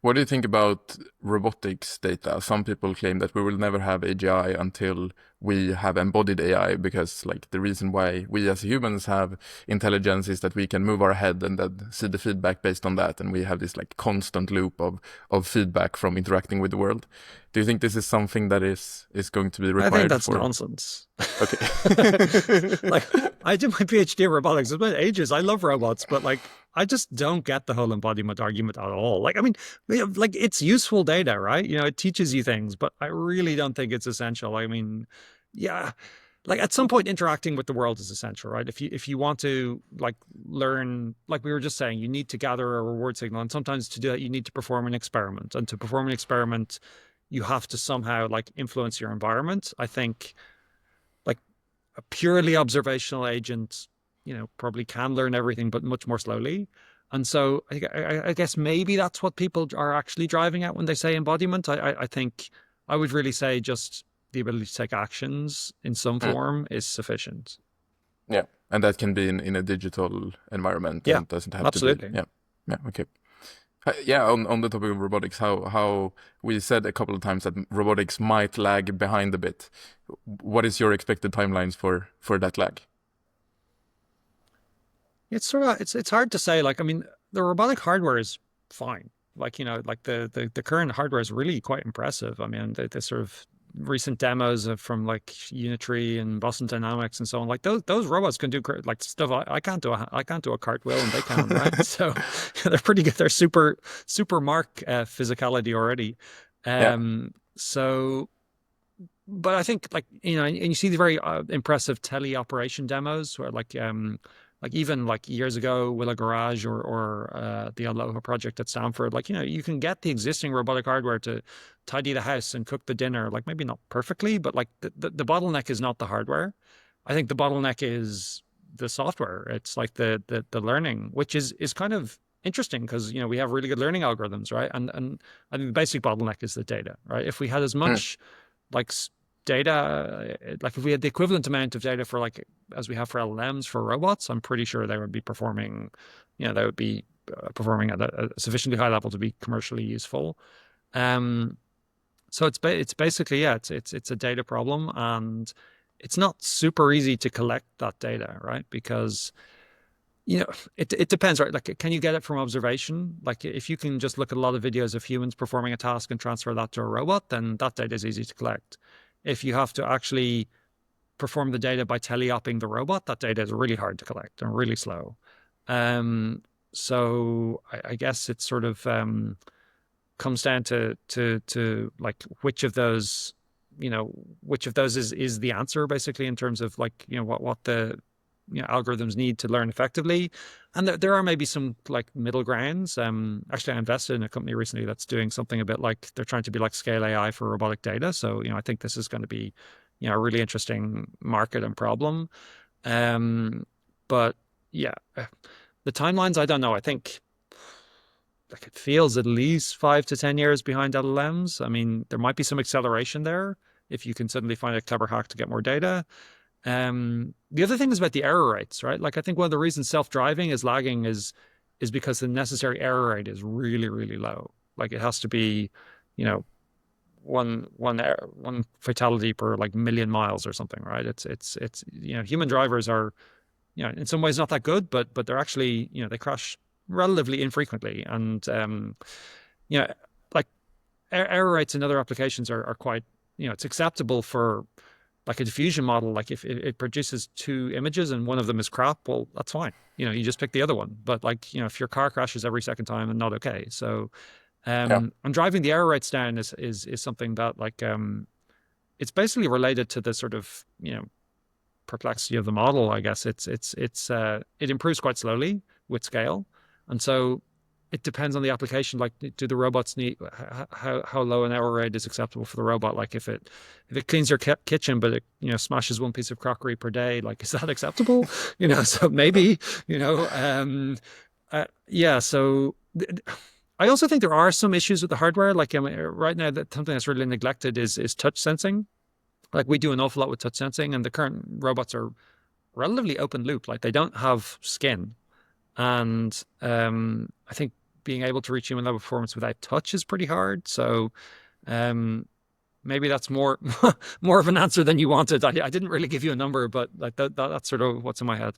What do you think about robotics data? Some people claim that we will never have AGI until we have embodied AI because like the reason why we as humans have intelligence is that we can move our head and then see the feedback based on that, and we have this like constant loop of feedback from interacting with the world. Do you think this is something that is going to be I think required that's for? nonsense. Okay. Like, I did my PhD in robotics. It's been ages. I love robots, but like, I just don't get the whole embodiment argument at all. Like, I mean, like it's useful data, right? It teaches you things, but I really don't think it's essential. I mean, yeah, like at some point interacting with the world is essential, right? If you want to like learn, like we were just saying, you need to gather a reward signal, and sometimes to do that you need to perform an experiment, and to perform an experiment you have to somehow like influence your environment. I think like a purely observational agent, probably can learn everything, but much more slowly. And so I guess maybe that's what people are actually driving at when they say embodiment. I think I would really say just the ability to take actions in some Mm, form is sufficient. yeah, and that can be in a digital environment Yeah, and doesn't have to be. absolutely. Yeah, yeah, okay. Yeah, on the topic of robotics, how we said a couple of times that robotics might lag behind a bit. What is your expected timelines for that lag? It's sort of it's hard to say. Like, I mean, the robotic hardware is fine. Like, like the current hardware is really quite impressive. I mean, the sort of recent demos from like Unitree and Boston Dynamics and so on, like those robots can do like stuff I can't do. I can't do a cartwheel and they can, right? So they're pretty good. They're super mark physicality already. Yeah. So but I think like and you see the very impressive teleoperation demos where like even like years ago, Willow Garage or the Aloha project at Stanford, like you can get the existing robotic hardware to tidy the house and cook the dinner, like maybe not perfectly, but like the bottleneck is not the hardware. I think the bottleneck is the software. It's like the learning, which is kind of interesting because we have really good learning algorithms, right? And I think the basic bottleneck is the data, right? If we had as Mm. much like data, like if we had the equivalent amount of data for like as we have for LLMs for robots, I'm pretty sure they would be performing, they would be performing at a sufficiently high level to be commercially useful. Um, so it's basically it's a data problem, and it's not super easy to collect that data, right? Because it depends, right? Like, can you get it from observation? Like, if you can just look at a lot of videos of humans performing a task and transfer that to a robot, then that data is easy to collect. If you have to actually perform the data by teleoping the robot, that data is really hard to collect and really slow. Um, so I guess it sort of comes down to like you know, which of those is the answer basically in terms of like what the algorithms need to learn effectively. And there are maybe some like middle grounds. Actually, I invested in a company recently that's doing something a bit like they're trying to be like scale AI for robotic data. So, I think this is going to be, a really interesting market and problem. Um, but yeah, the timelines, I don't know. I think like it feels at least 5 to 10 years behind LLMs. I mean, there might be some acceleration there if you can suddenly find a clever hack to get more data. The other thing is about the error rates, right? Like I think one of the reasons self-driving is lagging is because the necessary error rate is really, really low. Like it has to be, you know, one fatality per like million miles or something, right? It's human drivers are, in some ways not that good, but they're actually, they crash relatively infrequently. And you know, like error rates in other applications are quite, it's acceptable for like a diffusion model, like if it produces two images and one of them is crap, well, that's fine. You just pick the other one. But like, if your car crashes every second time and not okay. So Yeah. and driving the error rates down is something that like it's basically related to the sort of, perplexity of the model, I guess. It improves quite slowly with scale. And so it depends on the application. Like, do the robots need how low an error rate is acceptable for the robot? Like, if it cleans your kitchen, but it smashes one piece of crockery per day, like is that acceptable? So maybe yeah. So I also think there are some issues with the hardware. Like right now, that something that's really neglected is touch sensing. Like we do an awful lot with touch sensing, and the current robots are relatively open loop. Like they don't have skin, and I think being able to reach human level performance without touch is pretty hard. So um, maybe that's more more of an answer than you wanted. I didn't really give you a number, but like that's sort of what's in my head.